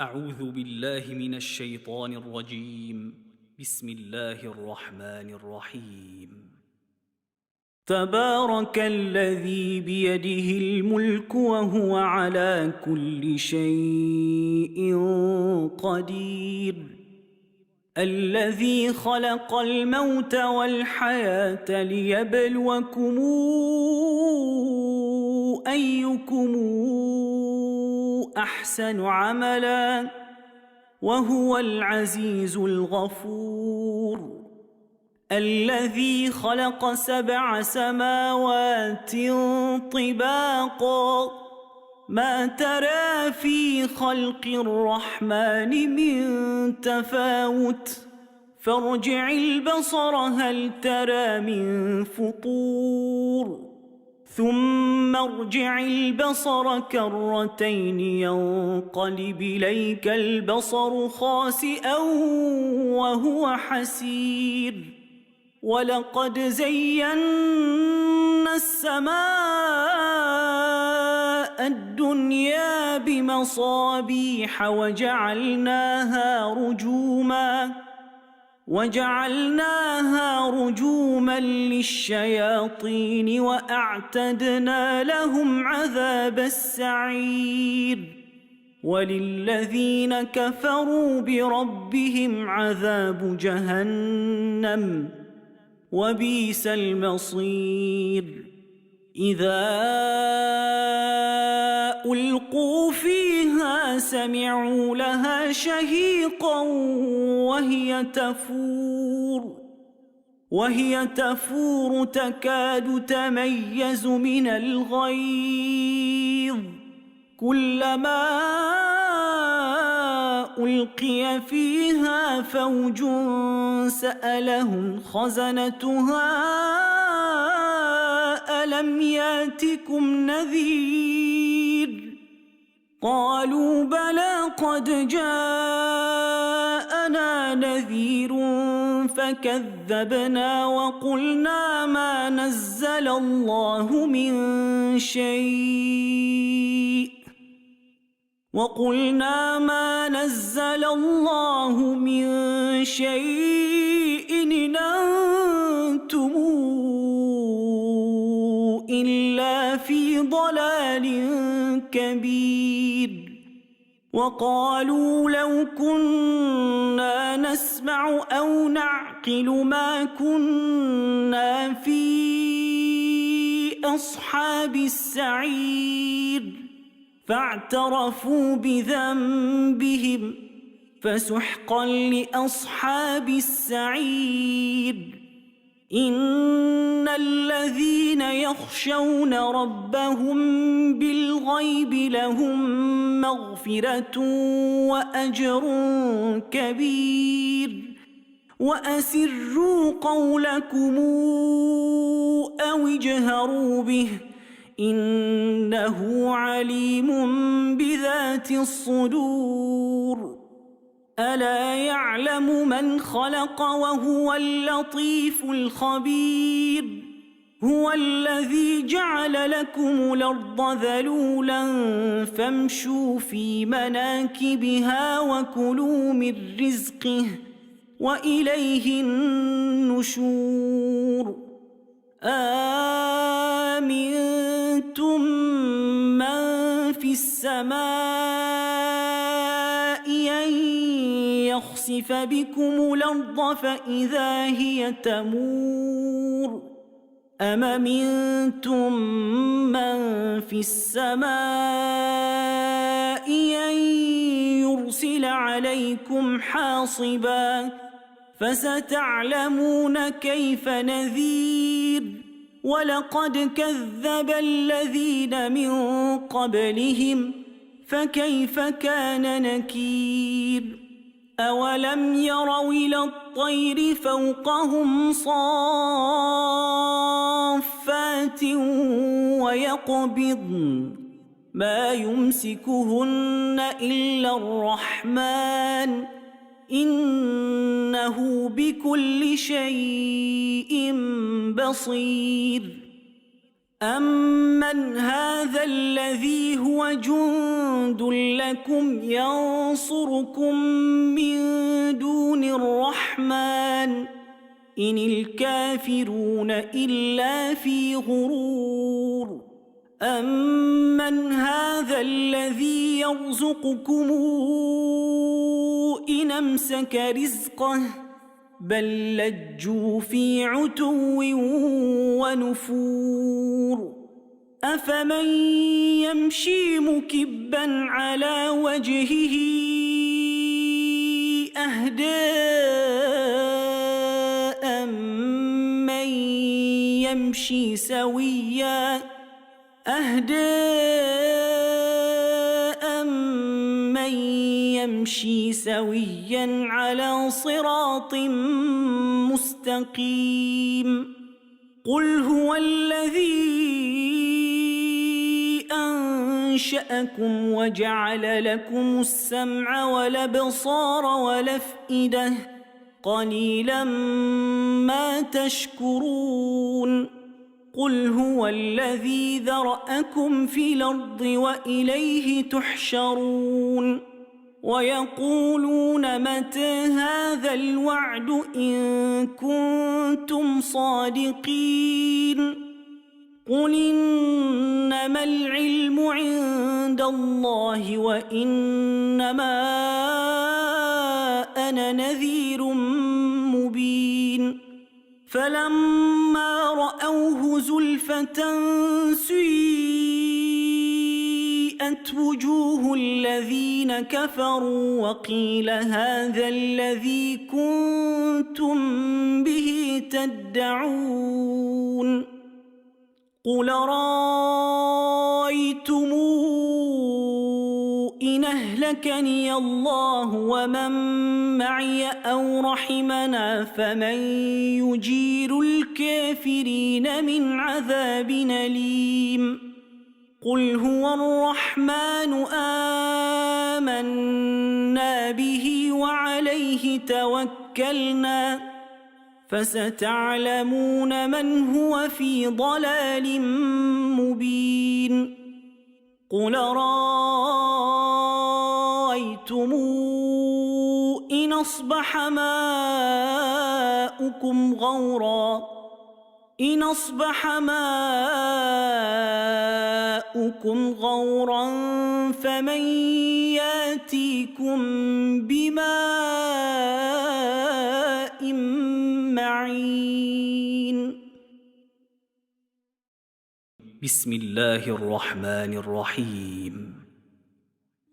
أعوذ بالله من الشيطان الرجيم. بسم الله الرحمن الرحيم. تبارك الذي بيده الملك وهو على كل شيء قدير. الذي خلق الموت والحياة ليبلوكم أيكم أحسن عملا وهو العزيز الغفور. الذي خلق 7 سماوات طباقا ما ترى في خلق الرحمن من تفاوت فارجع البصر هل ترى من فطور ثم ارجع البصر كرتين ينقلب إليك البصر خاسئا وهو حسير. ولقد زينا السماء الدنيا بمصابيح وجعلناها رجوما للشياطين وأعتدنا لهم عذاب السعير. وللذين كفروا بربهم عذاب جهنم وبئس المصير. إذا ألقوا فيها سمعوا لها شهيقا وهي تفور تكاد تميز من الغيظ. كلما ألقي فيها فوج سألهم خزنتها ألم ياتكم نذير قالوا بلى قد جاءنا نذير فكذبنا وقلنا ما نزل الله من شيء إن أنتم إلا في ضلال كبير. وقالوا لو كنا نسمع أو نعقل ما كنا في أصحاب السعير فاعترفوا بذنبهم فسحقا لأصحاب السعير. إن الذين يخشون ربهم بالغيب لهم مغفرة وأجر كبير. وأسروا قولكم أو اجهروا به إنه عليم بذات الصدور. ألا يعلم من خلق وهو اللطيف الخبير. هو الذي جعل لكم الأرض ذلولا فامشوا في مناكبها وكلوا من رزقه وإليه النشور. آمنتم من في السماء أن يخسف بكم الأرض فإذا هي تمور أم أمنتم من في السماء أن يرسل عليكم حاصبا فستعلمون كيف نذير. ولقد كذب الذين من قبلهم فكيف كان نكير. أولم يروا إلى الطير فوقهم صافات ويقبضن ما يمسكهن إلا الرحمن إنه بكل شيء بصير. أَمَّنْ هَذَا الَّذِي هُوَ جُندٌ لَكُمْ يَنصُرُكُم مِّن دُونِ الرَّحْمَٰنِ إِنِ الْكَافِرُونَ إِلَّا فِي غُرُورٍ أَمَّنْ هَذَا الَّذِي يَرْزُقُكُمْ إِنْ أَمْسَكَ رِزْقَهُ بَل لَّجُّوا فِي عُتُوٍّ وَنُفُورٍ أَفَمَن يَمْشِي مُكِبًّا عَلَى وَجْهِهِ أَهْدَىٰ أَمَّن يَمْشِي سَوِيًّا عَلَىٰ صِرَاطٍ مُّسْتَقِيمٍ قُلْ هُوَ الَّذِي أَنشَأَكُمْ وَجَعَلَ لَكُمُ السَّمْعَ وَالْأَبْصَارَ وَالْأَفْئِدَةَ قَلِيلًا مَّا تَشْكُرُونَ قُلْ هُوَ الَّذِي ذَرَأَكُمْ فِي الْأَرْضِ وَإِلَيْهِ تُحْشَرُونَ وَيَقُولُونَ مَتَىٰ هَٰذَا الْوَعْدُ إِن كُنتُمْ صَادِقِينَ قُلْ إِنَّمَا الْعِلْمُ عِندَ اللَّهِ وَإِنَّمَا أَنَا نَذِيرٌ مُّبِينٌ فَلَمَّا رَأَوْهُ زُلْفَةً سُيِّئَتْ وُجُوهُ الَّذِينَ كَفَرُوا وَقِيلَ هَٰذَا الَّذِي كُنتُم بِهِ تَدَّعُونَ قُلْ أَرَأَيْتُمْ إِنْ أَهْلَكَنِيَ اللَّهُ وَمَن مَّعِيَ أَوْ رَحِمَنَا فَمَن يُجِيرُ الْكَافِرِينَ مِنْ عَذَابٍ أَلِيمٍ قُلْ هُوَ الرَّحْمَٰنُ آمَنَّا بِهِ وَعَلَيْهِ تَوَكَّلْنَا فَسَتَعْلَمُونَ مَنْ هُوَ فِي ضَلَالٍ مُّبِينٍ قُلْ أَرَأَيْتُمْ إِنْ أَصْبَحَ مَاؤُكُمْ غَوْرًا فَمَن يَأْتِيكُم بِمَاءٍ مَّعِينٍ بسم الله الرحمن الرحيم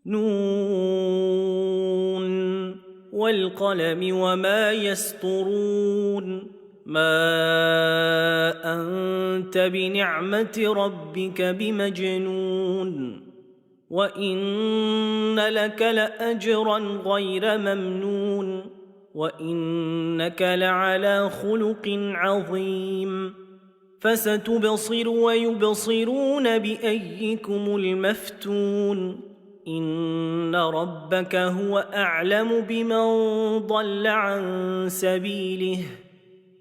نون والقلم وما يسطرون ما أنت بنعمة ربك بمجنون وإن لك لأجرا غير ممنون وإنك لعلى خلق عظيم فستبصر ويبصرون بأيكم المفتون إن ربك هو أعلم بمن ضل عن سبيله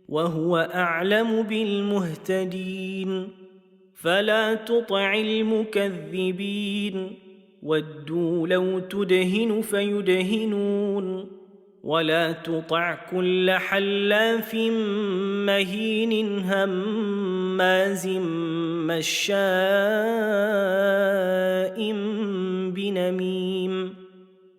وهو أعلم بالمهتدين فلا تطع المكذبين ودوا لو تدهن فيدهنون ولا تطع كل حلاف مهين هماز مشاء بنميم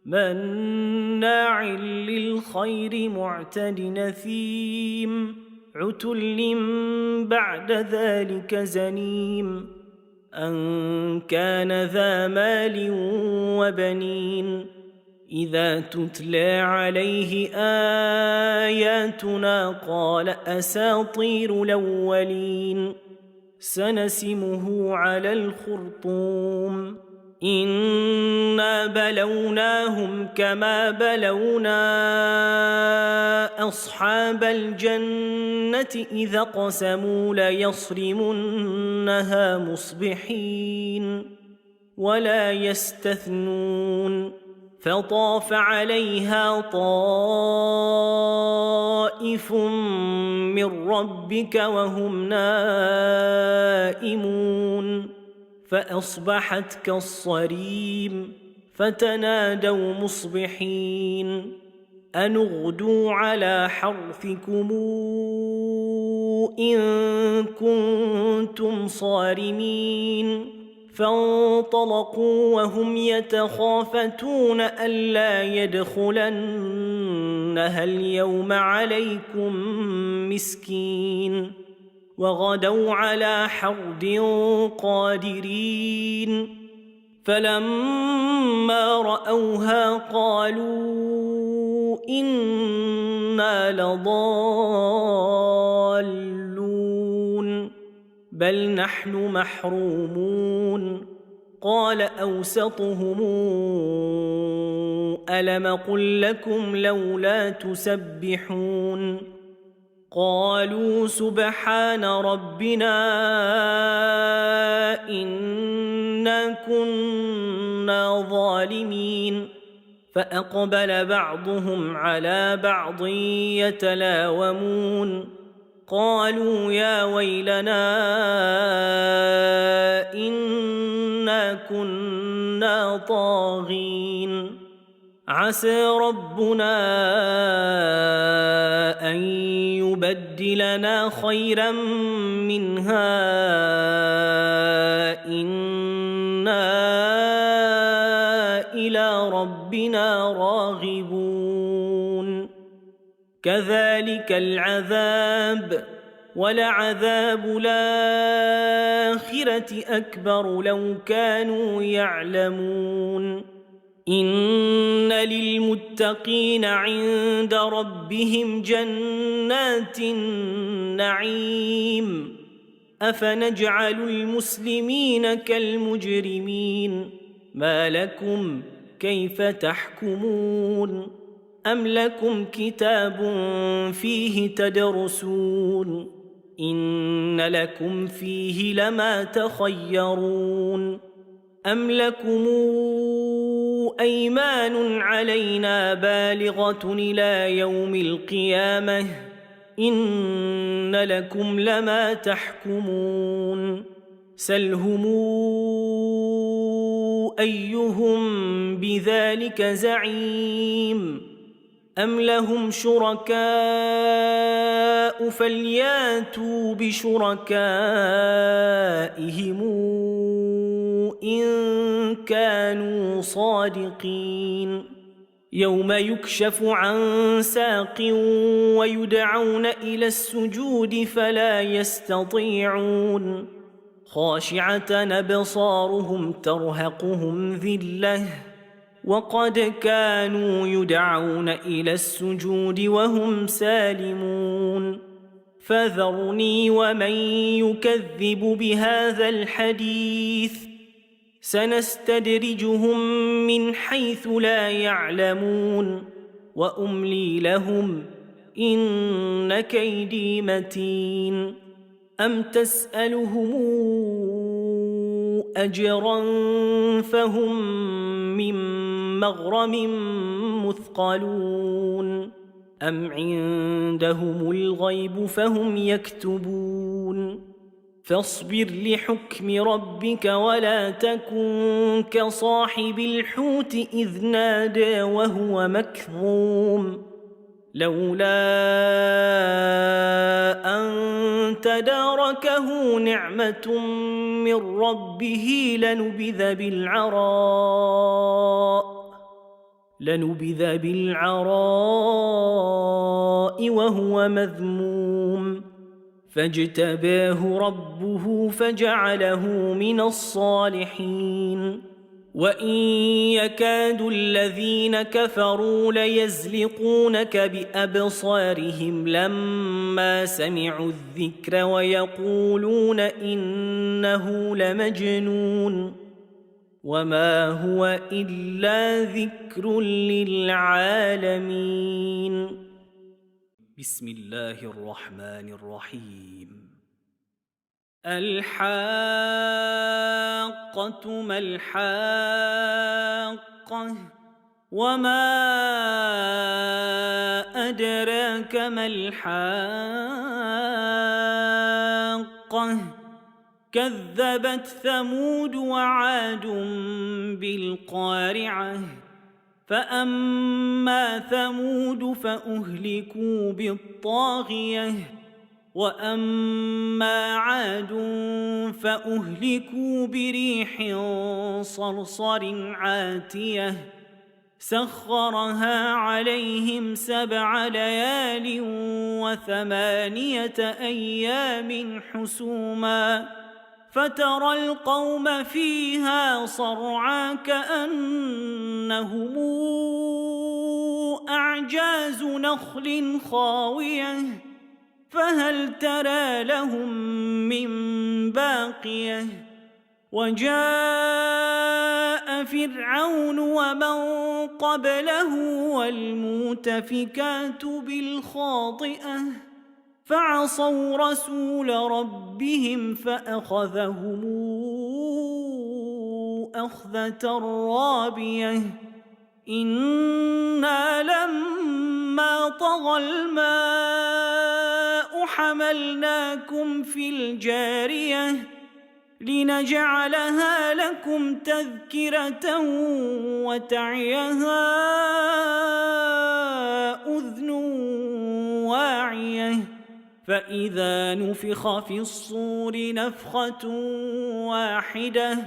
مناع للخير معتد نثيم عتل بعد ذلك زنيم أن كان ذا مال وبنين إذا تتلى عليه آياتنا قال أساطير الأولين سنسمه على الخرطوم إنا بلوناهم كما بلونا أصحاب الجنة إذا قسموا ليصرمنها مصبحين ولا يستثنون فطاف عليها طائف من ربك وهم نائمون فأصبحت كالصريم فتنادوا مصبحين أن اغدوا على حرثكم إن كنتم صارمين فانطلقوا وهم يتخافتون ألا يدخلنها اليوم عليكم مسكين وغدوا على حرد قادرين فلما رأوها قالوا إنا لضالون بل نحن محرومون قال أوسطهم ألم قل لكم لولا تسبحون قالوا سبحان ربنا إنا كنا ظالمين فأقبل بعضهم على بعض يتلاومون قالوا يا ويلنا إنا كنا طاغين عسى ربنا أن يبدلنا خيرا منها إنا إلى ربنا راغبون كذلك العذاب ولعذاب الآخرة أكبر لو كانوا يعلمون إن للمتقين عند ربهم جنات النعيم أفنجعل المسلمين كالمجرمين ما لكم كيف تحكمون أم لكم كتاب فيه تدرسون إن لكم فيه لما تخيرون أم لكم أيمان علينا بالغة إلى يوم القيامة إن لكم لما تحكمون سلهم أيهم بذلك زعيم أم لهم شركاء فلياتوا بشركائهم إن كانوا صادقين يوم يكشف عن ساق ويدعون إلى السجود فلا يستطيعون خاشعة أبصارهم ترهقهم ذلة وقد كانوا يدعون إلى السجود وهم سالمون فذرني ومن يكذب بهذا الحديث سنستدرجهم من حيث لا يعلمون وأملي لهم إن كيدي متين أم تسألهم أجرا فهم من مغرم مثقلون أم عندهم الغيب فهم يكتبون فاصبر لحكم ربك ولا تكن كصاحب الحوت إذ نادى وهو مكظوم لولا أن تداركه نعمة من ربه لنبذ بالعراء وهو مذموم فاجتباه ربه فجعله من الصالحين وإن يكاد الذين كفروا ليزلقونك بأبصارهم لما سمعوا الذكر ويقولون إنه لمجنون وما هو إلا ذكر للعالمين بسم الله الرحمن الرحيم الحاقة ما الحاقة وما أدراك ما الحاقة كذبت ثمود وعاد بالقارعة فأما ثمود فأهلكوا بالطاغية وأما عاد فأهلكوا بريح صرصر عاتية سخرها عليهم 7 ليال و8 أيام حسوما فترى القوم فيها صرعى كأنهم أعجاز نخل خاوية فهل ترى لهم من باقية وجاء فرعون ومن قبله والمؤتفكات بالخاطئة فعصوا رسول ربهم فأخذهم أخذة رابية إنا لما طغى الماء حملناكم في الجارية لنجعلها لكم تذكرة وتعيها أذن واعية فإذا نفخ في الصور نفخة واحدة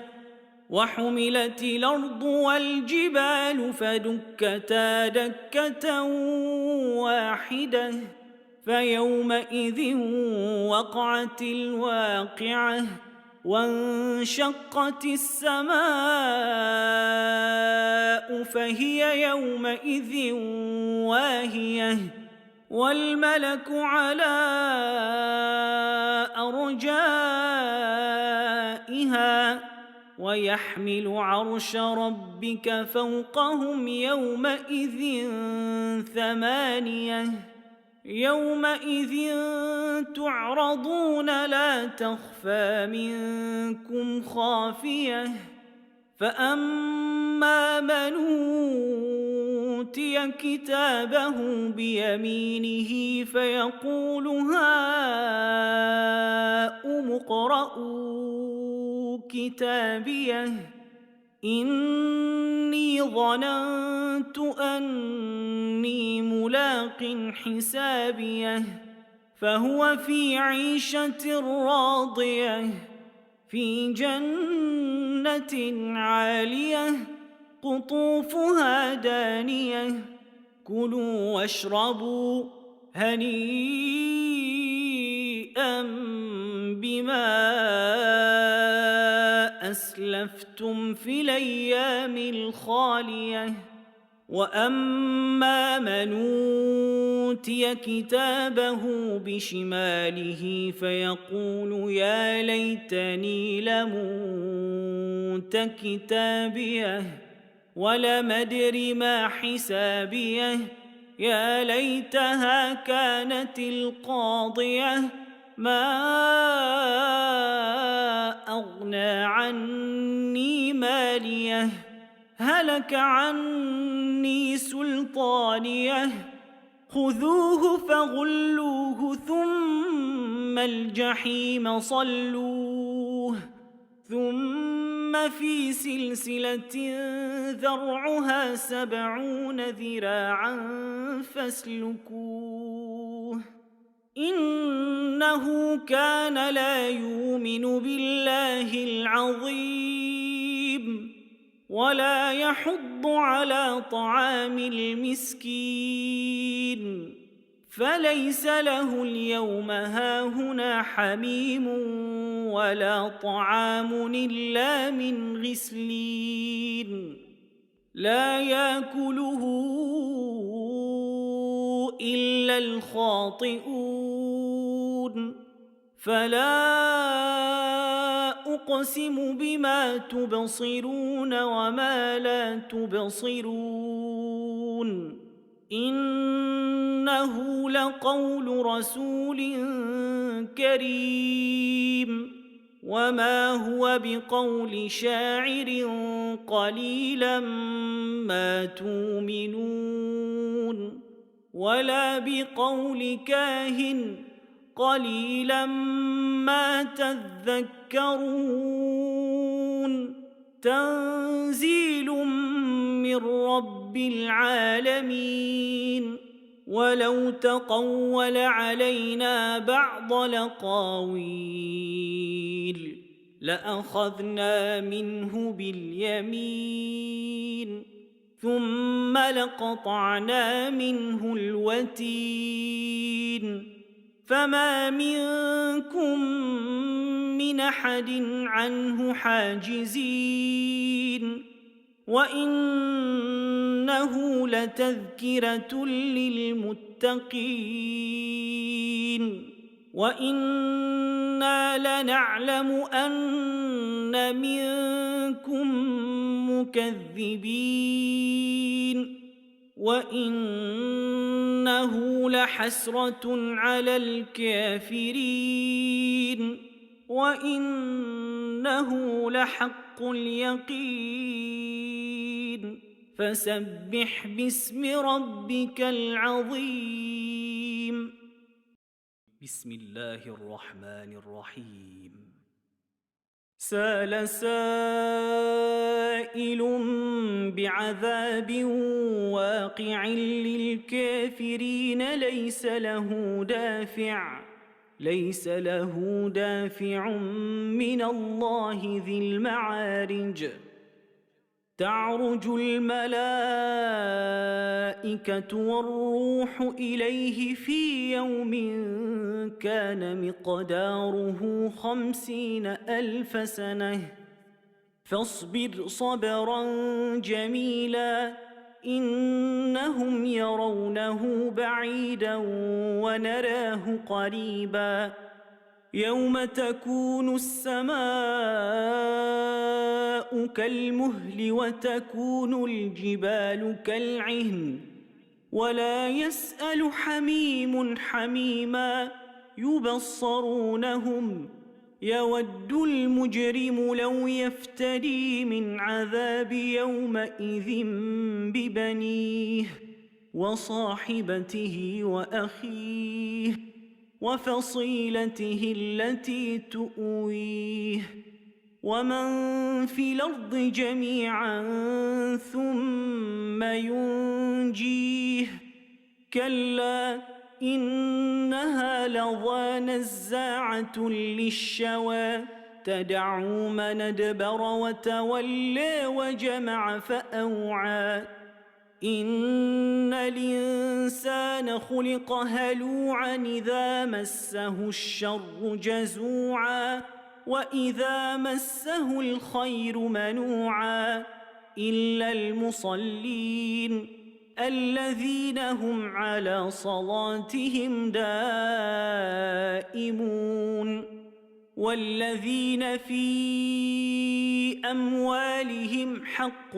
وحملت الأرض والجبال فدكتا دكة واحدة فيومئذ وقعت الواقعة وانشقت السماء فهي يومئذ واهية والملك على أرجائها ويحمل عرش ربك فوقهم يومئذ 8 يومئذ تعرضون لا تخفى منكم خافية فأما من أوتي كتابه بيمينه فيقول هاؤم اقرءوا كتابيه إني ظننت أني ملاق حسابيه فهو في عيشة راضية في جنة عالية قطوفها دانية كلوا واشربوا هنيئا بما أسلفتم في الأيام الخالية وأما من أوتي كتابه بشماله فيقول يا ليتني لموت كتابيه ولم أدر ما حسابيه يا ليتها كانت القاضية ما أغنى عني ماليه هلك عني سلطانيه خذوه فغلوه ثم الجحيم صلوه ثم في سلسلة ذرعها 70 ذراعا فاسلكوه إنه كان لا يؤمن بالله العظيم ولا يحض على طعام المسكين فليس له اليوم هاهنا حميم ولا طعام إلا من غسلين لا يأكله إلا الخاطئون فلا أقسم بما تبصرون وما لا تبصرون إنه لقول رسول كريم وما هو بقول شاعر قليلا ما تؤمنون ولا بقول كاهن قليلا ما تذكرون تنزيل من رب العالمين ولو تقول علينا بعض الأقاويل لأخذنا منه باليمين ثم لقطعنا منه الوتين فما منكم من أحد عنه حاجزين وإنه لتذكرة للمتقين وإنا لنعلم أن منكم مكذبين وإنه لحسرة على الكافرين وإنه لحق اليقين فسبح باسم ربك العظيم بسم الله الرحمن الرحيم سأل سائل بعذاب واقع للكافرين ليس له دافع من الله ذي المعارج تعرج الملائكة والروح إليه في يوم كان مقداره 50,000 سنة فاصبر صبرا جميلا إنهم يرونه بعيدا ونراه قريبا يوم تكون السماء كالمهل وتكون الجبال كالعهن ولا يسأل حميم حميما يبصرونهم يود المجرم لو يفتدي من عذاب يومئذ ببنيه وصاحبته وأخيه وفصيلته التي تؤويه ومن في الأرض جميعا ثم ينجيه كلا إنها لظى نزاعة للشوى تدعو من أدبر وتولى وجمع فأوعى إن الإنسان خلق هلوعا إذا مسه الشر جزوعا وإذا مسه الخير منوعا إلا المصلين الذين هم على صلاتهم دائمون والذين في أموالهم حق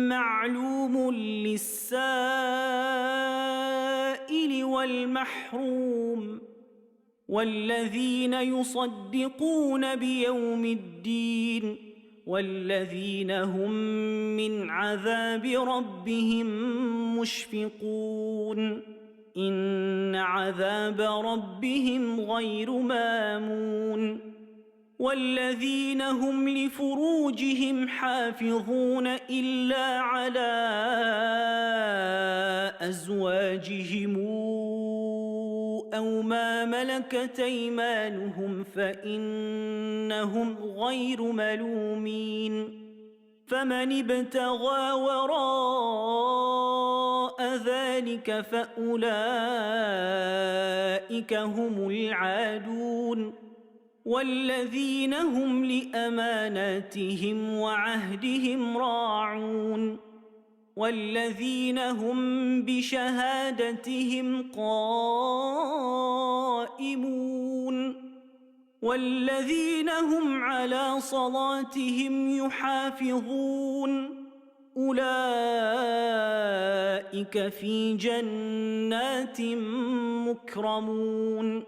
معلوم للسائل والمحروم والذين يصدقون بيوم الدين والذين هم من عذاب ربهم مشفقون إن عذاب ربهم غير مامون والذين هم لفروجهم حافظون إلا على أزواجهم أو ما ملكت أيمانهم فإنهم غير ملومين فمن ابتغى وراء ذلك فأولئك هم العادون والذين هم لأماناتهم وعهدهم راعون والذين هم بشهادتهم قائمون والذين هم على صلاتهم يحافظون أولئك في جنات مكرمون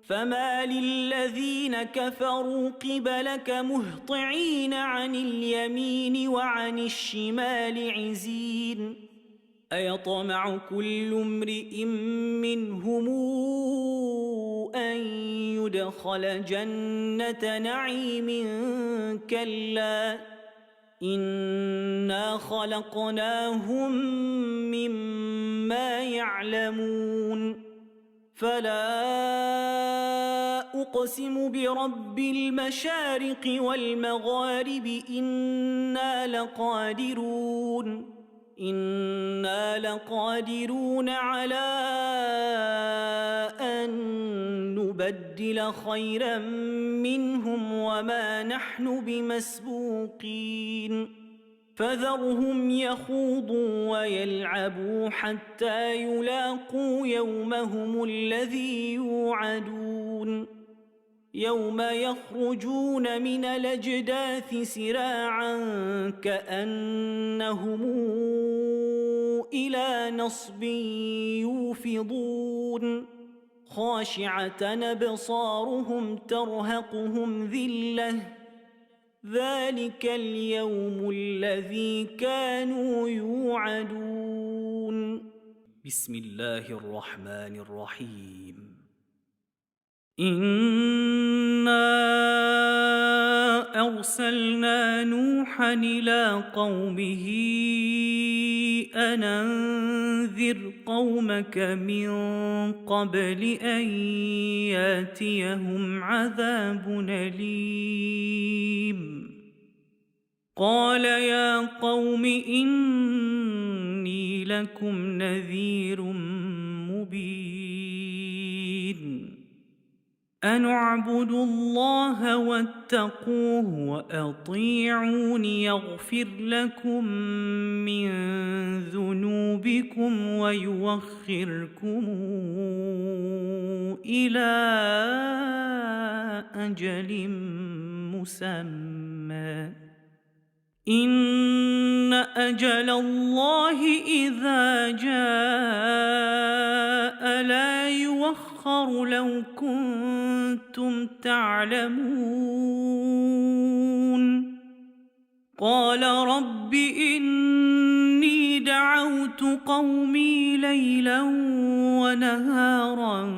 فما للذين كفروا قبلك مهطعين عن اليمين وعن الشمال عزين أيطمع كل امرئ منهم أن يدخل جنة نعيم كلا إنا خلقناهم مما يعلمون فلا أقسم برب المشارق والمغارب إنا لقادرون على أن نبدل خيرا منهم وما نحن بمسبوقين فذرهم يخوضوا ويلعبوا حتى يلاقوا يومهم الذي يوعدون يوم يخرجون من الأجداث سراعا كأنهم إلى نصب يوفضون خاشعة أبصارهم ترهقهم ذلة ذلك اليوم الذي كانوا يوعدون بسم الله الرحمن الرحيم إنا أرسلنا نوحا إلى قومه أن أنذر قومك من قبل أن ياتيهم عذاب أليم قال يا قوم إني لكم نذير مبين أن اعبدوا الله واتقوه وأطيعون يغفر لكم من ذنوبكم ويوخركم إلى أجل مسمى إن أجل الله إذا جاء لا يوخر لو كنتم تعلمون قال رب إني دعوت قومي ليلا ونهارا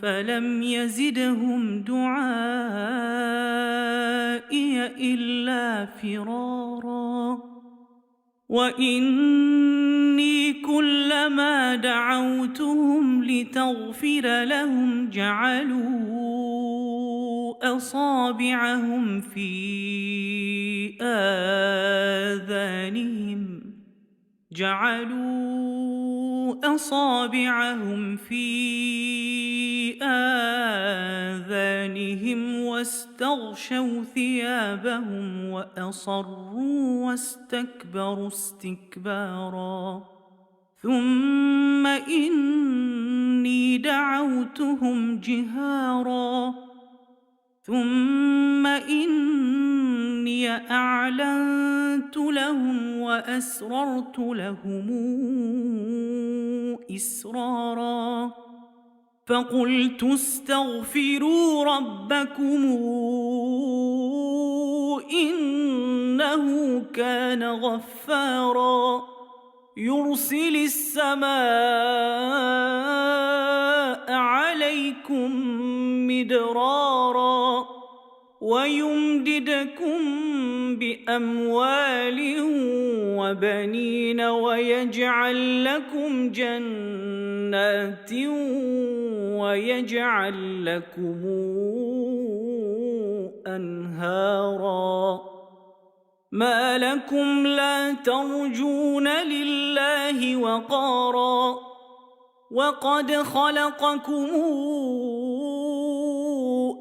فلم يزدهم دعائي إلا فرارا وإني كلما دعوتهم لتغفر لهم جعلوا أصابعهم في آذانهم واستغشوا ثيابهم وأصروا واستكبروا استكبارا ثم إني دعوتهم جهارا ثم إني أعلنت لهم وأسررت لهم إسرارا فقلت استغفروا ربكم إنه كان غفارا يرسل السماء عليكم مدرارا ويمددكم بأموال وبنين ويجعل لكم جنات ويجعل لكم أنهارا ما لكم لا ترجون لله وقارا وقد خلقكم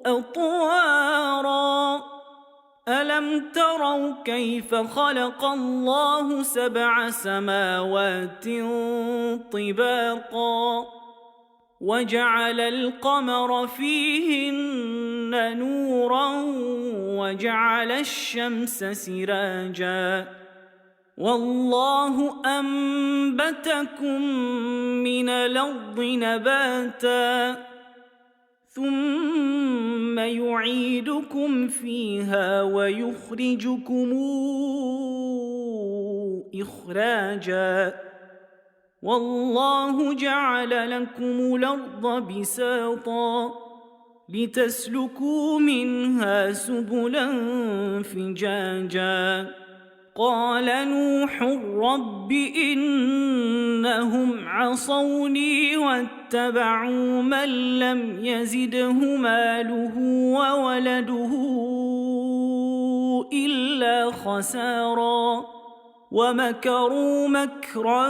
أطوارا ألم تروا كيف خلق الله 7 سماوات طباقا وجعل القمر فيهن نورا وجعل الشمس سراجا والله أنبتكم من الأرض نباتا ثم يعيدكم فيها ويخرجكم إخراجا والله جعل لكم الأرض بساطا لتسلكوا منها سبلا فجاجا قال نوح رب إنهم عصوني واتبعوا من لم يزده ماله وولده إلا خسارا ومكروا مكرا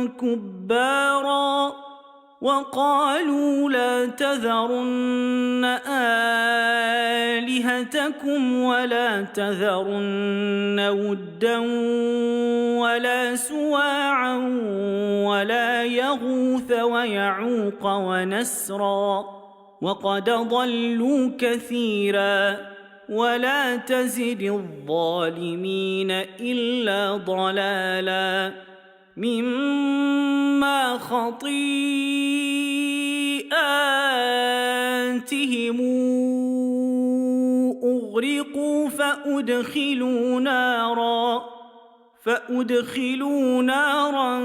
كبارا وقالوا لا تذرن آلهتكم ولا تذرن ودا ولا سواعا ولا يغوث ويعوق ونسرا وقد ضلوا كثيرا ولا تزد الظالمين إلا ضلالا مما خطيئاتهم أغرقوا فأدخلوا نارا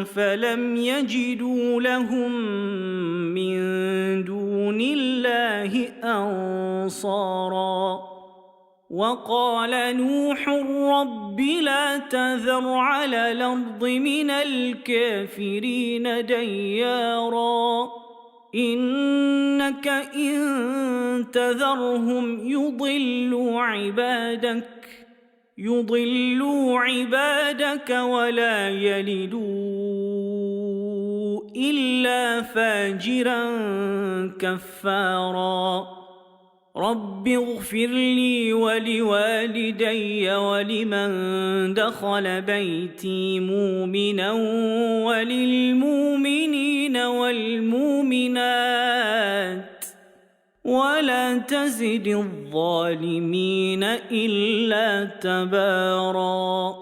فلم يجدوا لهم من دون الله أنصارا وقال نوح رب لا تذر على الأرض من الكافرين ديارا إنك إن تذرهم يضلوا عبادك ولا يلدوا إلا فاجرا كفارا رب اغفر لي ولوالدي ولمن دخل بيتي مؤمنا وللمؤمنين والمؤمنات ولا تزد الظالمين إلا تبارا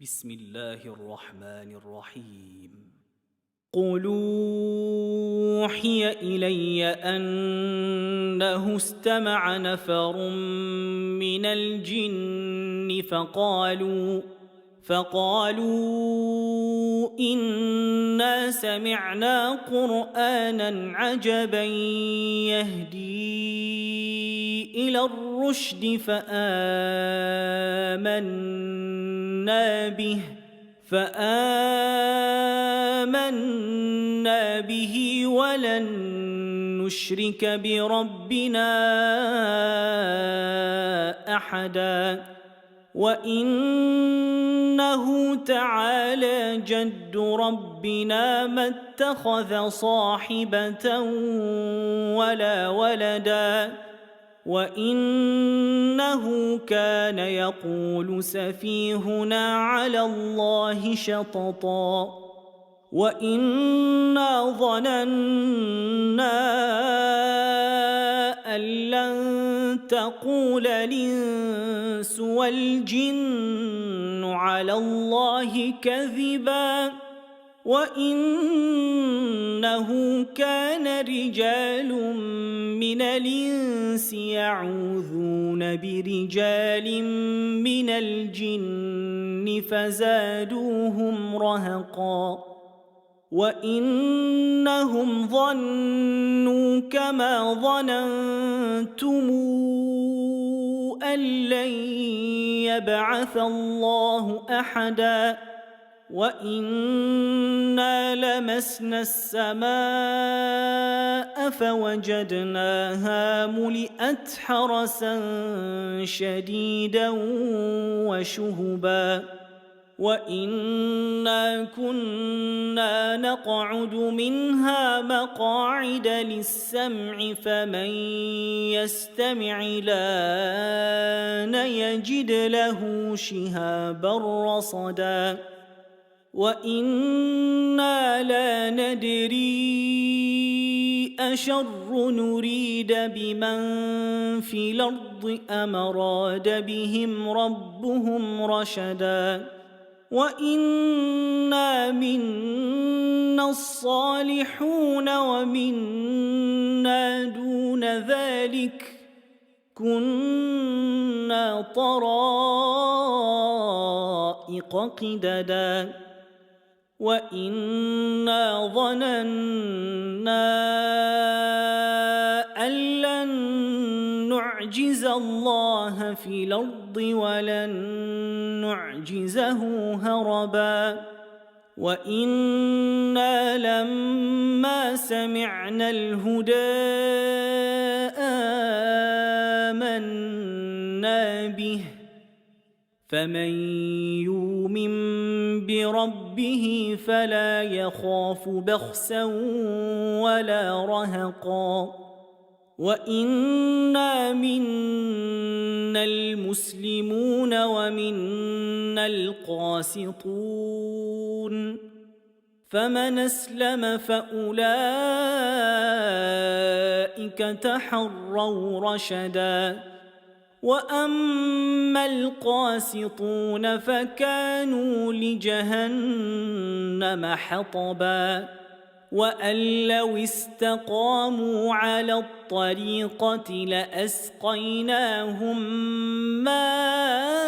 بسم الله الرحمن الرحيم قل أوحي إلي أنه استمع نفر من الجن فقالوا إنا سمعنا قرآنا عجبا يهدي إلى الرشد فآمنا به ولن نشرك بربنا أحدا وإنه تعالى جد ربنا ما اتخذ صاحبة ولا ولدا وإنه كان يقول سفيهنا على الله شططا وإنا ظننا أن لن تقول الإنس والجن على الله كذبا وإنه كان رجال من الإنس يعوذون برجال من الجن فزادوهم رهقا وإنهم ظنوا كما ظننتم أن لن يبعث الله أحدا وإنا لمسنا السماء فوجدناها ملئت حرسا شديدا وشهبا وإنا كنا نقعد منها مقاعد للسمع فمن يستمع الآن يجد له شهابا رصدا وإنا لا ندري أشر نريد بمن في الأرض أم أراد بهم ربهم رشدا وإنا منا الصالحون ومنا دون ذلك كنا طرائق قددا وإنا ظننا أن لن نعجز الله في الأرض ولن نعجزه هربا وإنا لما سمعنا الهدى آمنا به فمن يؤمن بربه فلا يخاف بخسا ولا رهقا وإنا منا المسلمون ومنا القاسطون فمن أسلم فأولئك تحروا رشدا وأما القاسطون فكانوا لجهنم حطبا وأن لو استقاموا على الطريقة لأسقيناهم ماء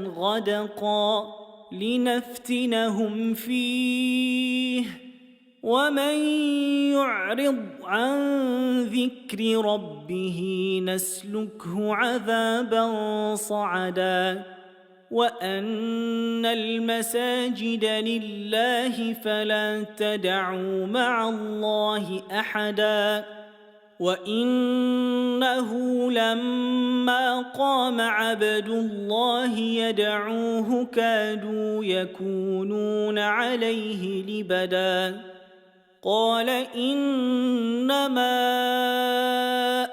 غدقا لنفتنهم فيه ومن يعرض عن ذكر ربه نسلكه عذابا صعدا وأن المساجد لله فلا تدعوا مع الله أحدا وإنه لما قام عبد الله يدعوه كادوا يكونون عليه لبدا قال إنما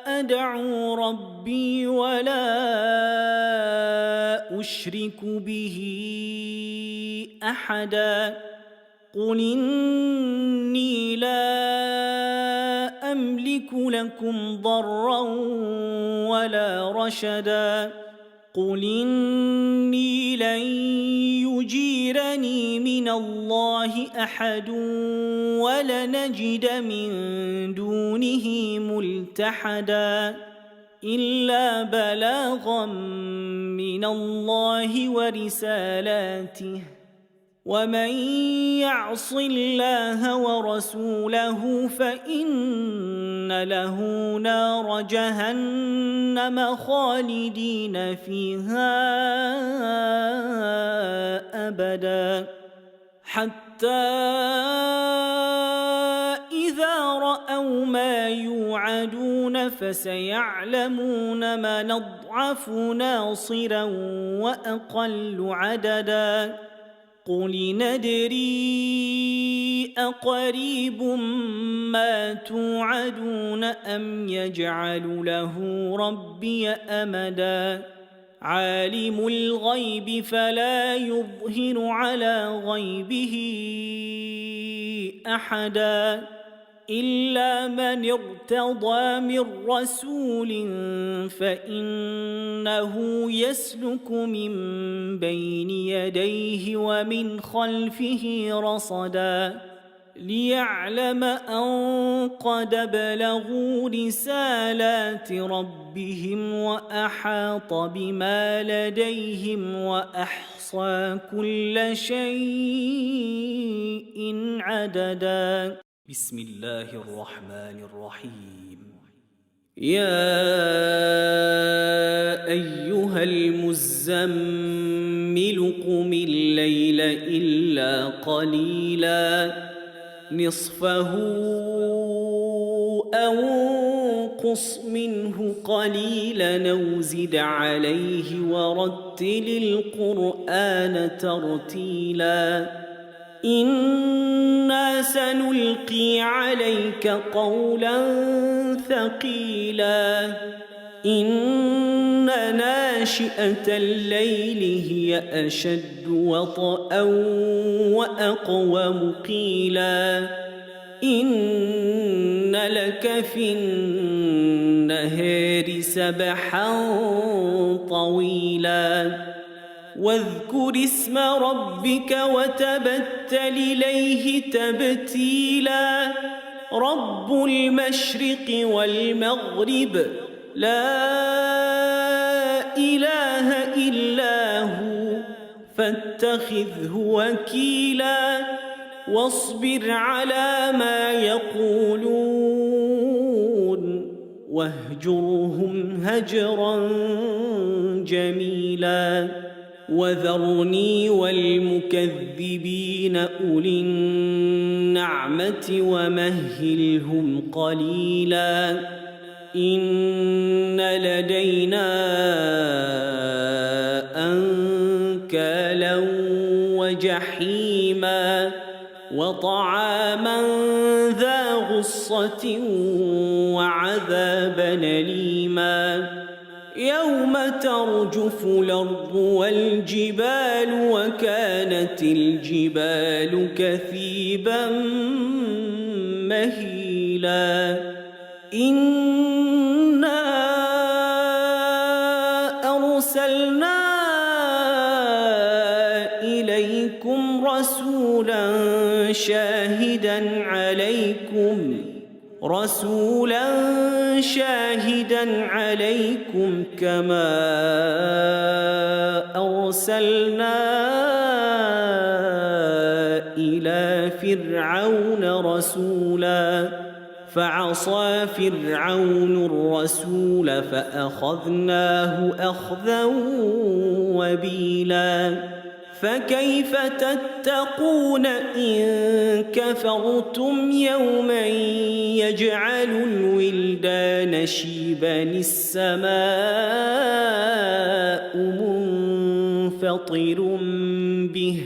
أدعو ربي ولا أشرك به أحدا قل إني لا أملك لكم ضرا ولا رشدا قل إني لن يجيرني من الله أحد ولنجد من دونه ملتحدا إلا بلاغا من الله ورسالاته ومن يعص الله ورسوله فإن له نار جهنم خالدين فيها أبدا حتى إذا رأوا ما يوعدون فسيعلمون من أضعف ناصرا وأقل عددا قل ندري أقريب ما توعدون أم يجعل له ربي أمدا عالم الغيب فلا يظهر على غيبه أحدا إلا من ارتضى من رسول فإنه يسلك من بين يديه ومن خلفه رصدا ليعلم أن قد بلغوا رسالات ربهم وأحاط بما لديهم وأحصى كل شيء عددا بسم الله الرحمن الرحيم يا أيها المزمل قم الليل إلا قليلا نصفه أو انقص منه قليلا أو زد عليه ورتل القرآن ترتيلا إنا سنلقي عليك قولا ثقيلا إن ناشئة الليل هي أشد وطئا وأقوم قيلا إن لك في النهار سبحا طويلا واذكر اسم ربك وتبتل إليه تبتيلا رب المشرق والمغرب لا إله إلا هو فاتخذه وكيلا واصبر على ما يقولون واهجرهم هجرا جميلا وذرني والمكذبين أولي النعمة ومهلهم قليلا إن لدينا أنكالا وجحيما وطعاما ذا غصة وعذابا أليما يوم ترجف الأرض والجبال وكانت الجبال كثيبا مهيلا إنا أرسلنا إليكم رسولا شاهدا عليكم كما أرسلنا إلى فرعون رسولا فعصى فرعون الرسول فأخذناه أخذا وبيلا فكيف تتقون إن كفرتم يوما يجعل الولدان شيبا السماء منفطر به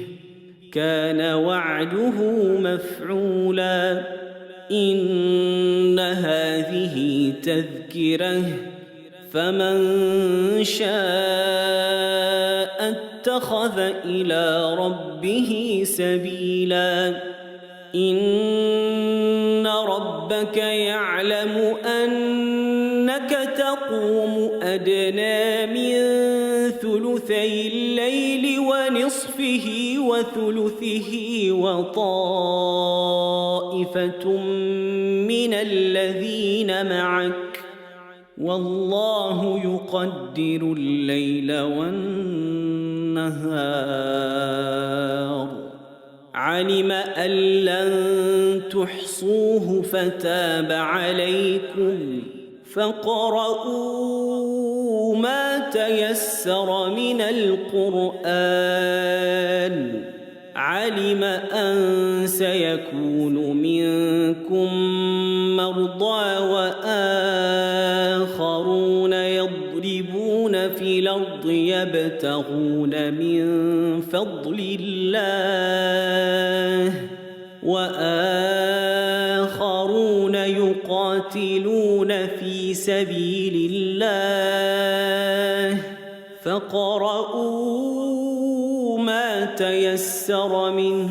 كان وعده مفعولا إن هذه تذكرة فمن شاء اتخذ إلى ربه سبيلا إن ربك يعلم أنك تقوم أدنى من ثلثي الليل ونصفه وثلثه وطائفة من الذين معك والله يقدر الليل والنهار علم أن لن تحصوه فتاب عليكم فاقرؤوا ما تيسر من القرآن علم أن سيكون منكم مرضى وآخرون يضربون في الأرض يبتغون من فضل الله وآخرون يقاتلون في سبيل الله فاقرؤوا ما تيسر منه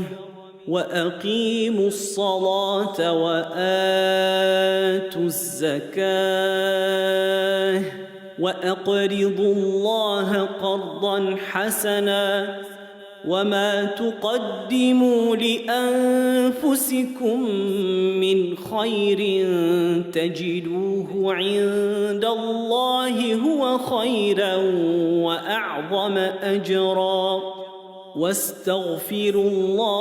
وأقيموا الصلاة وآتوا الزكاة وأقرضوا الله قرضا حسنا وما تقدموا لأنفسكم من خير تجدوه عند الله هو خيرا وأعظم أجرا واستغفروا الله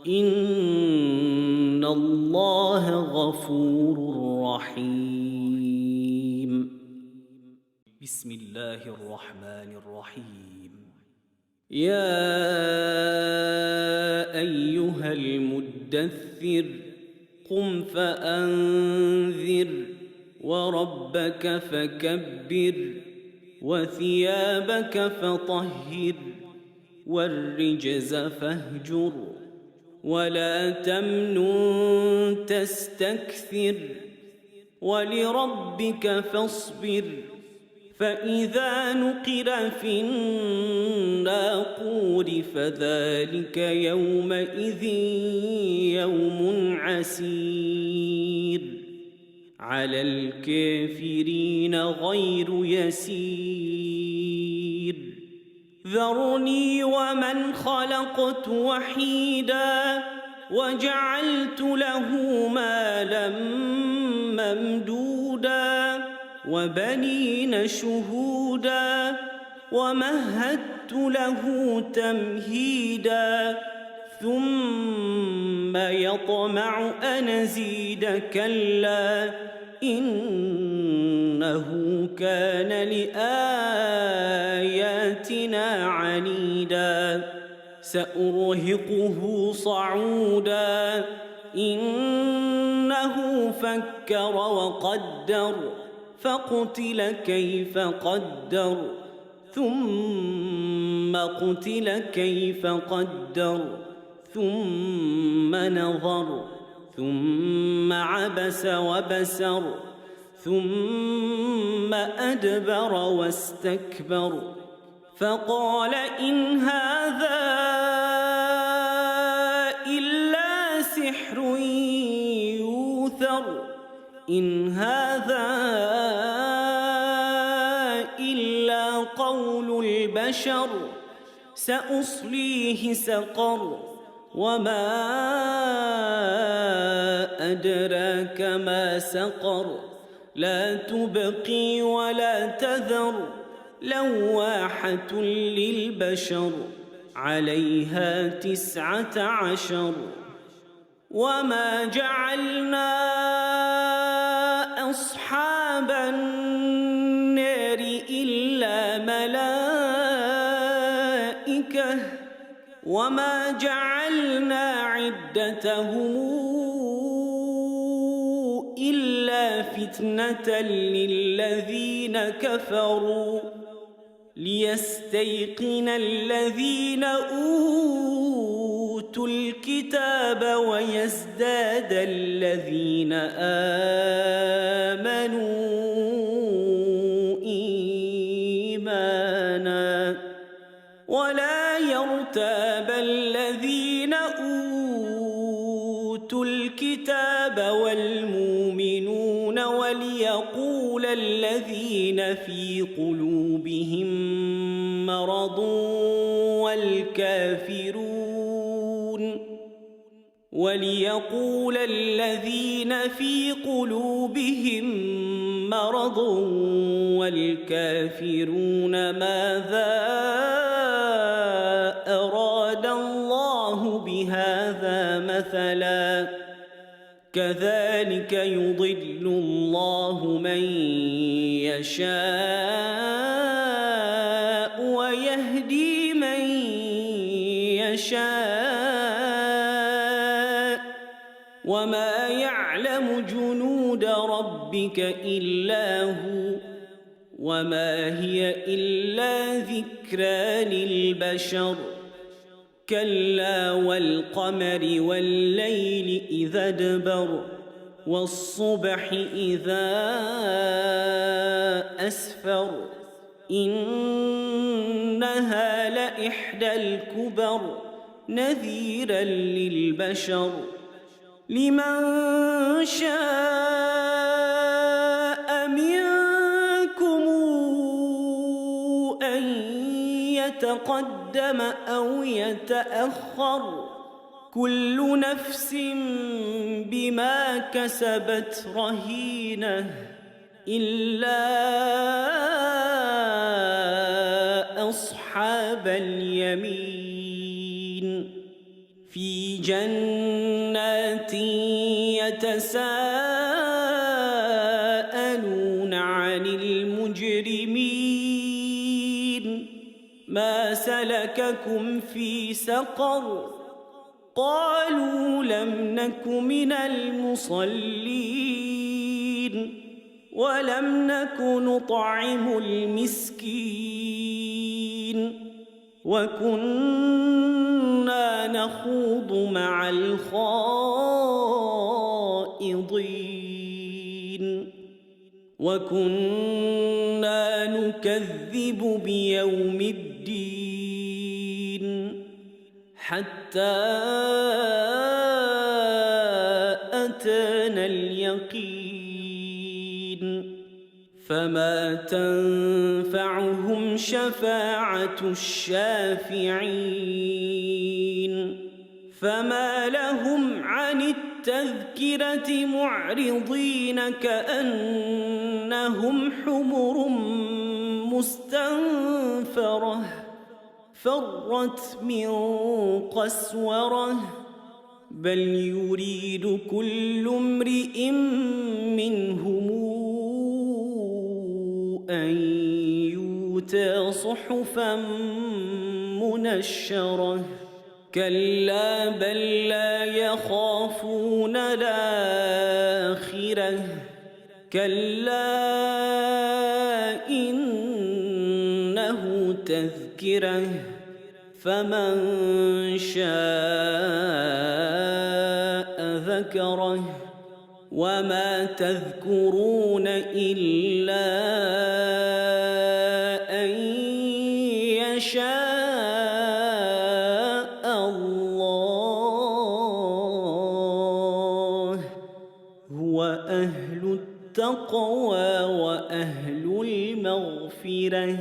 إن الله غفور رحيم بسم الله الرحمن الرحيم يا أيها المدثر قم فأنذر وربك فكبر وثيابك فطهر والرجز فاهجر ولا تمنن تستكثر ولربك فاصبر فإذا نقر في الناقور فذلك يومئذ يوم عسير على الكافرين غير يسير ذرني ومن خلقت وحيدا وجعلت له مالا ممدودا وبنين شهودا ومهدت له تمهيدا ثم يطمع أن أزيد كلا إنه كان لآياتنا عنيدا سأرهقه صعودا إنه فكر وقدر فقتل كيف قدر ثم قتل كيف قدر ثم نظر ثم عبس وبسر ثم أدبر واستكبر فقال إن هذا إلا سحر يوثر إن هذا إلا قول البشر سأصليه سقر وما أدراك ما سقر لا تبقي ولا تذر لواحة للبشر عليها 19 وما جعلنا أصحاب النار إلا ملائكة وما جعلنا عدتهم إلا فتنة للذين كفروا ليستيقن الذين أوتوا الكتاب ويزداد الذين آمنوا إيمانا ولا يرتاب الذين أوتوا الكتاب والمؤمنون وليقول الذين في قلوبهم مرض والكافرون ماذا أراد الله بهذا مثلا كذلك يضل الله من يشاء ويهدي من يشاء وما يعلم جنود ربك إلا هو وما هي إلا ذكرى للبشر كلا والقمر والليل إذا ادبر والصبح إذا أسفر إنها لإحدى الكبر نذيرا للبشر لمن شاء منكم أن يتقدم أو يتأخر كل نفس بما كسبت رهينة إلا أصحاب اليمين في جنات يتساءلون عن المجرمين ما سلككم في سقر قالوا لم نك من المصلين ولم نك نطعم المسكين وكنا نخوض مع الخائضين وكنا نكذب بيوم الدين حتى أتانا اليقين فما تنفعهم شفاعة الشافعين فما لهم عن التذكرة معرضين كأنهم حمر مستنفرة فرت من قسورة بل يريد كل امرئ منهم أن يؤتى صحفا منشرة كلا بل لا يخافون الآخرة كلا إنه تذكرة فمن شاء ذكره وما تذكرون إلا أن يشاء الله هو أهل التقوى وأهل المغفرة.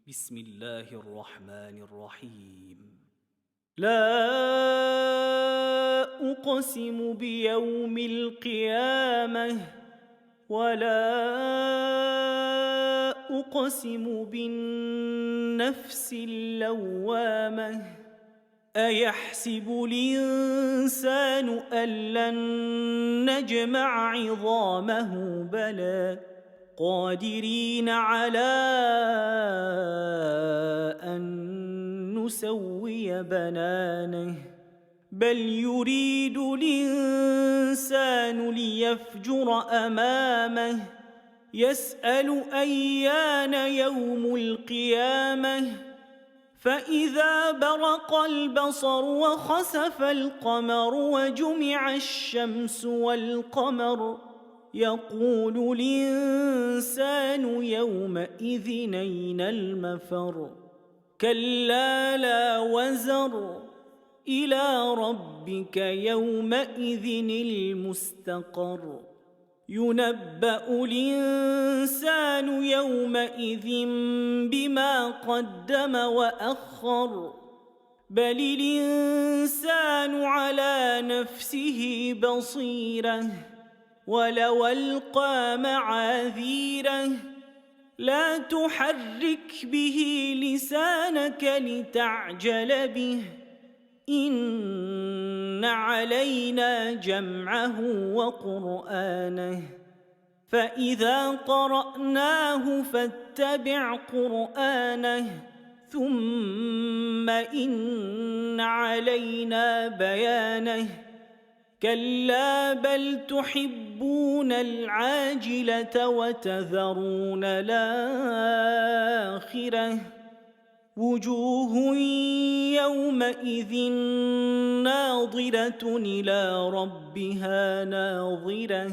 بسم الله الرحمن الرحيم. لا أقسم بيوم القيامة ولا أقسم بالنفس اللوامة أيحسب الإنسان أن لن نجمع عظامه بلى قادرين على أن نسوي بنانه بل يريد الإنسان ليفجر أمامه يسأل أيان يوم القيامة فإذا برق البصر وخسف القمر وجمع الشمس والقمر يقول الإنسان يومئذ أين المفر كلا لا وزر إلى ربك يومئذ المستقر ينبأ الإنسان يومئذ بما قدم وأخر بل الإنسان على نفسه بصيرة ولو ألقى معاذيره لا تحرك به لسانك لتعجل به إن علينا جمعه وقرآنه فإذا قرأناه فاتبع قرآنه ثم إن علينا بيانه كلا بل تحبون العاجلة وتذرون الآخرة وجوه يومئذ ناظرة إلى ربها ناظرة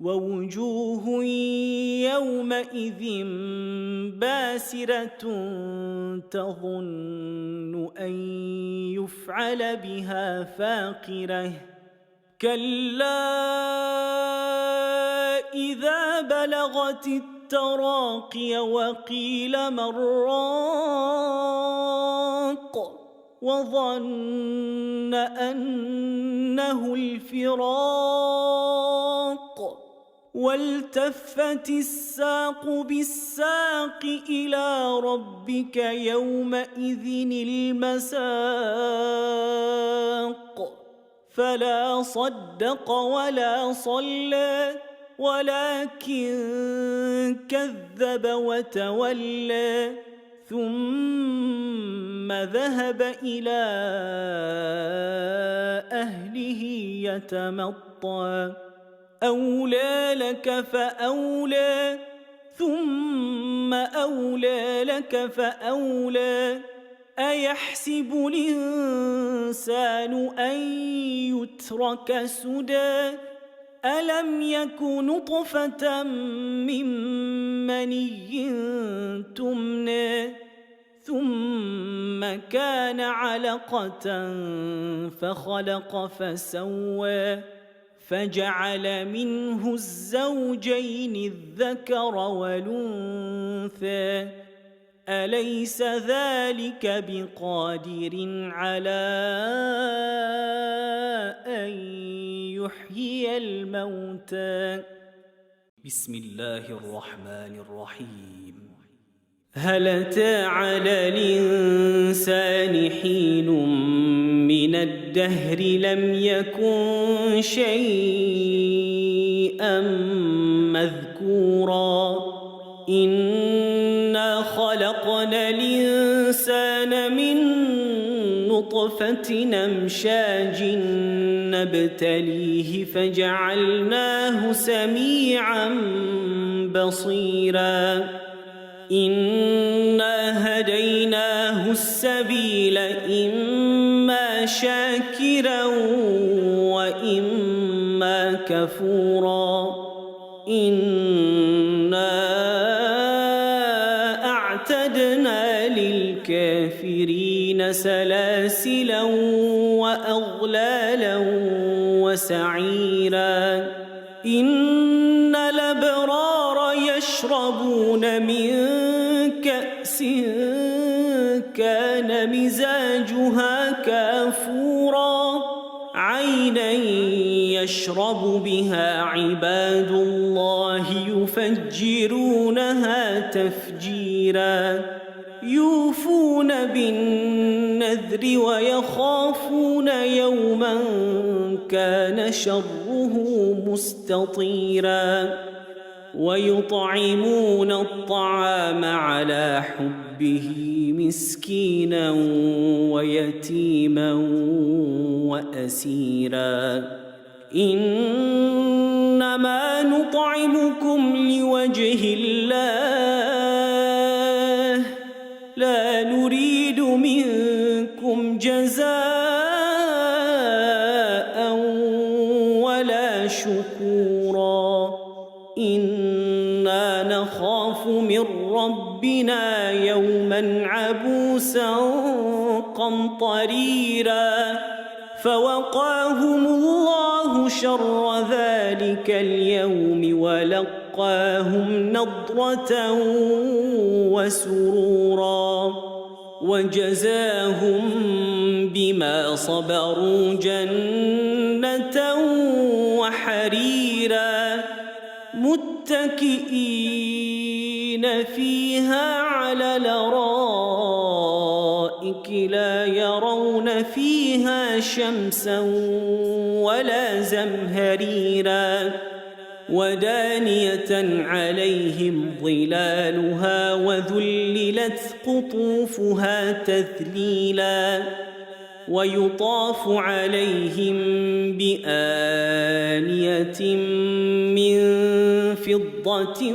ووجوه يومئذ باسرة تظن أن يفعل بها فاقرة كلا إذا بلغت التراقي وقيل من راق وظن أنه الفراق والتفت الساق بالساق إلى ربك يومئذ المساق فلا صدق ولا صلى ولكن كذب وتولى ثم ذهب إلى أهله يتمطى أولى لك فأولى ثم أولى لك فأولى أيحسب الإنسان أن يترك سدى ألم يك نطفة من مني تمنى ثم كان علقة فخلق فسوى فجعل منه الزوجين الذكر والأنثى أليس ذلك بقادر على أن يحيي الموتى بسم الله الرحمن الرحيم هل أتى على الإنسان حين من الدهر لم يكن شيئا مذكورا إنا خلقنا الإنسان من نطفة أمشاج نبتليه فجعلناه سميعا بصيرا إنا هديناه السبيل إما شاكرا وإما كفورا إنا أعتدنا للكافرين سلاسلا وأغلالا وسعيرا إن الأبرار يشربون من كأس كان مزاجها كافورا عينا يشرب بها عباد الله يفجرونها تفجيرا يوفون بالنذر ويخافون يوما كان شره مستطيرا ويطعمون الطعام على حبه مسكينا ويتيما وأسيرا إنما نطعمكم لوجه الله لا نريد منكم جزاء ولا شكورا إنا نخاف من ربنا يوما عبوسا قمطريرا فوقاهم الله شر ذلك اليوم ولقاهم نضرة وسرورا وجزاهم بما صبروا جنة وحريرا متكئين فيها على الأرائك لا يرون فيها شمسا ولا زمهريرا ودانية عليهم ظلالها وذللت قطوفها تذليلا ويطاف عليهم بآنية من فضة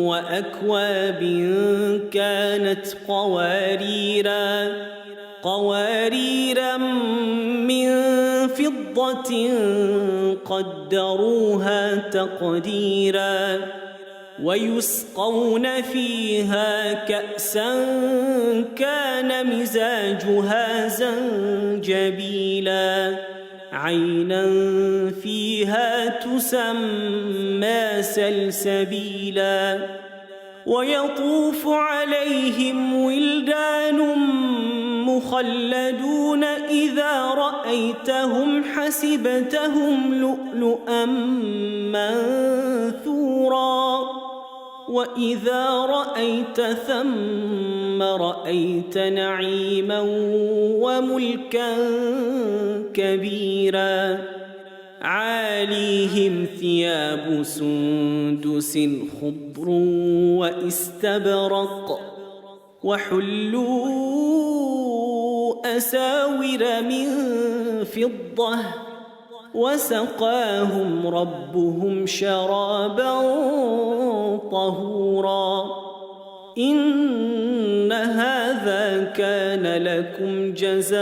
وأكواب كانت قواريرا من فضة قدروها تقديرا ويسقون فيها كأسا كان مزاجها زنجبيلا عينا فيها تسمى سلسبيلا ويطوف عليهم ولدان مخلدون إذا رأيتهم حسبتهم لؤلؤا منثورا وإذا رأيت ثم رأيت نعيما وملكا كبيرا عاليهم ثياب سندس خضر واستبرق وحلوا أساور من فضة وسقاهم ربهم شرابا طهورا إن هذا كان لكم جزاء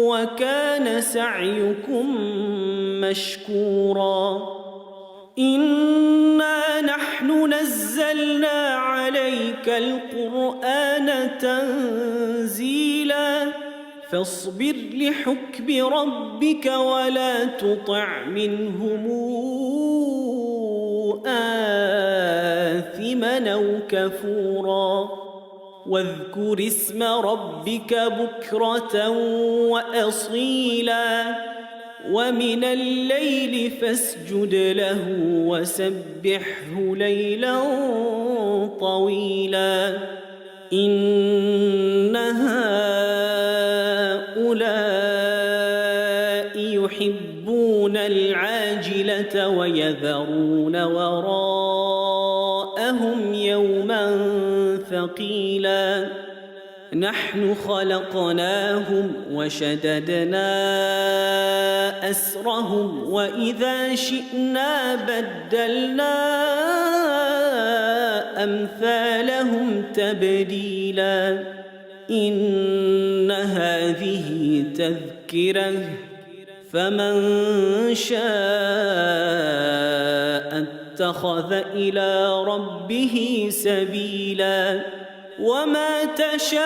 وكان سعيكم مشكورا إنا نحن نزلنا عليك القرآن تنزيلا فاصبر لحكم ربك ولا تطع منهم آثما أو كفورا واذكر اسم ربك بكرة وأصيلا ومن الليل فاسجد له وسبحه ليلا طويلا إن هؤلاء يحبون العاجلة ويذرون وراءهم يوما ثقيلا نحن خلقناهم وشددنا أسرهم وإذا شئنا بدلنا أمثالهم تبديلا إن هذه تذكرة فمن شاء اتخذ إلى ربه سبيلا وما تشاءون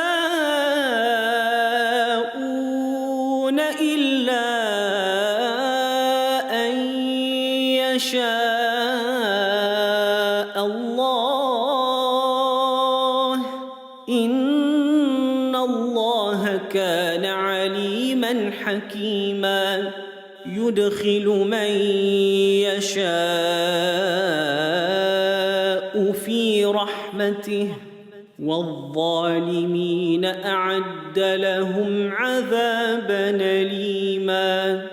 إلا أن يشاء الله إن الله كان عليما حكيما يدخل من يشاء في رحمته والظالمين أعد لهم عذابا أليما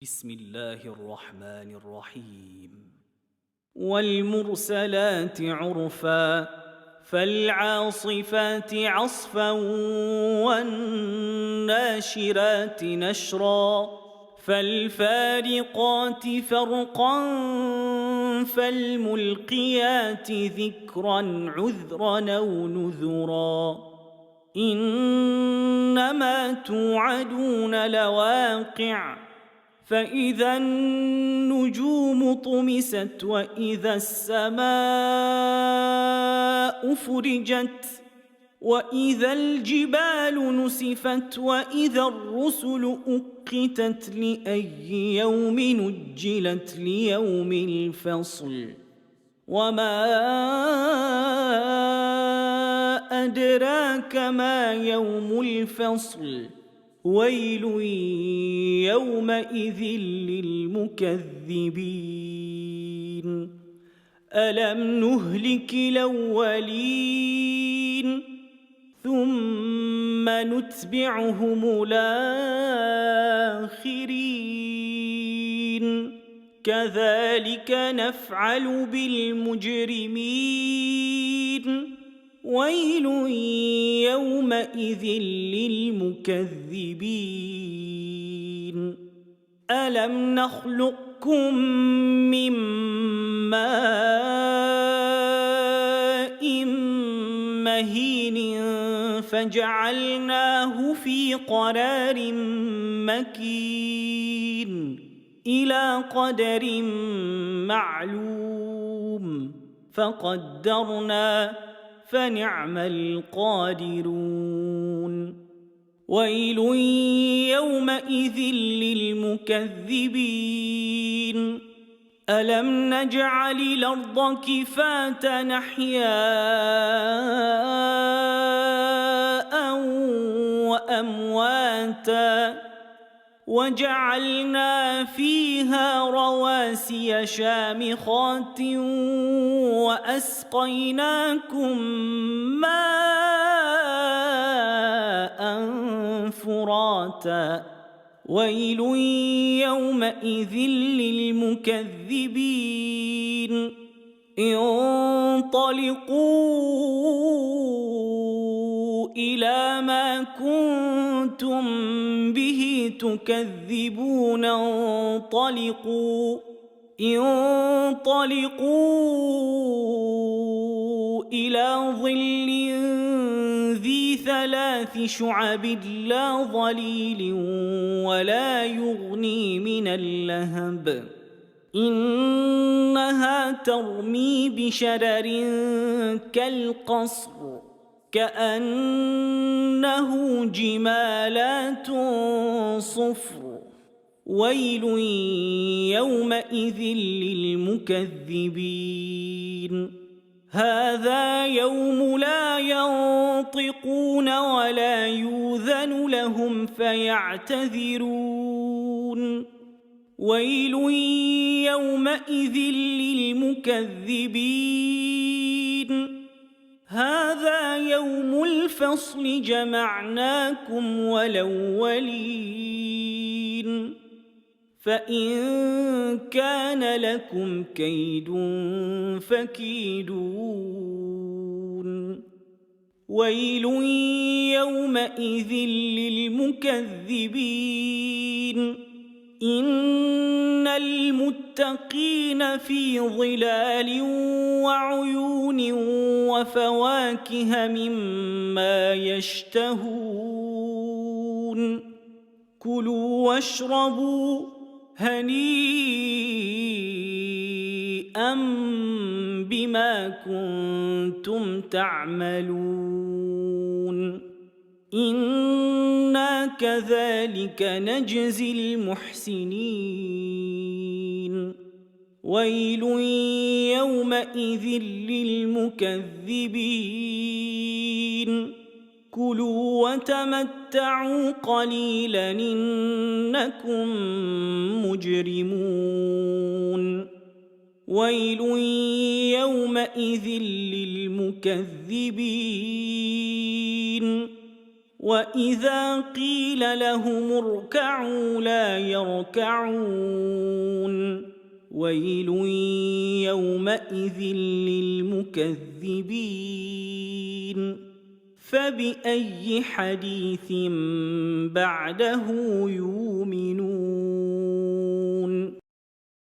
بسم الله الرحمن الرحيم والمرسلات عرفا فالعاصفات عصفا والناشرات نشرا فالفارقات فرقا فالملقيات ذكرا عذرا أو نذرا إنما توعدون لواقع فإذا النجوم طمست وإذا السماء فرجت وإذا الجبال نسفت وإذا الرسل أقتت لأي يوم نجلت ليوم الفصل وما أدراك ما يوم الفصل ويل يومئذ للمكذبين ألم نهلك الأولين ثم نتبعهم الآخرين كذلك نفعل بالمجرمين ويل يومئذ للمكذبين ألم نخلقكم من ماء مهين فجعلناه في قرار مكين إلى قدر معلوم فقدرنا فنعم القادرون ويل يومئذ للمكذبين ألم نجعل الأرض كفاة أحياء وأمواتا وجعلنا فيها رواسي شامخات وأسقيناكم ماء فراتا ويل يومئذ للمكذبين انطلقوا إلى ما كنتم به تكذبون انطلقوا إلى ظل ذي ثلاث شعب لا ظليل ولا يغني من اللهب إنها ترمي بشرر كالقصر كأنه جمالات صفر ويل يومئذ للمكذبين هذا يوم لا ينطقون ولا يؤذن لهم فيعتذرون ويل يومئذ للمكذبين هذا يوم الفصل جمعناكم والأولين فإن كان لكم كيد فكيدون ويل يومئذ للمكذبين إن المتقين في ظلال وعيون وفواكه مما يشتهون كلوا واشربوا هنيئا بما كنتم تعملون إنا كذلك نجزي المحسنين ويل يومئذ للمكذبين كلوا وتمتعوا قليلا إنكم مجرمون ويل يومئذ للمكذبين وإذا قيل لهم اركعوا لا يركعون ويل يومئذ للمكذبين فبأي حديث بعده يؤمنون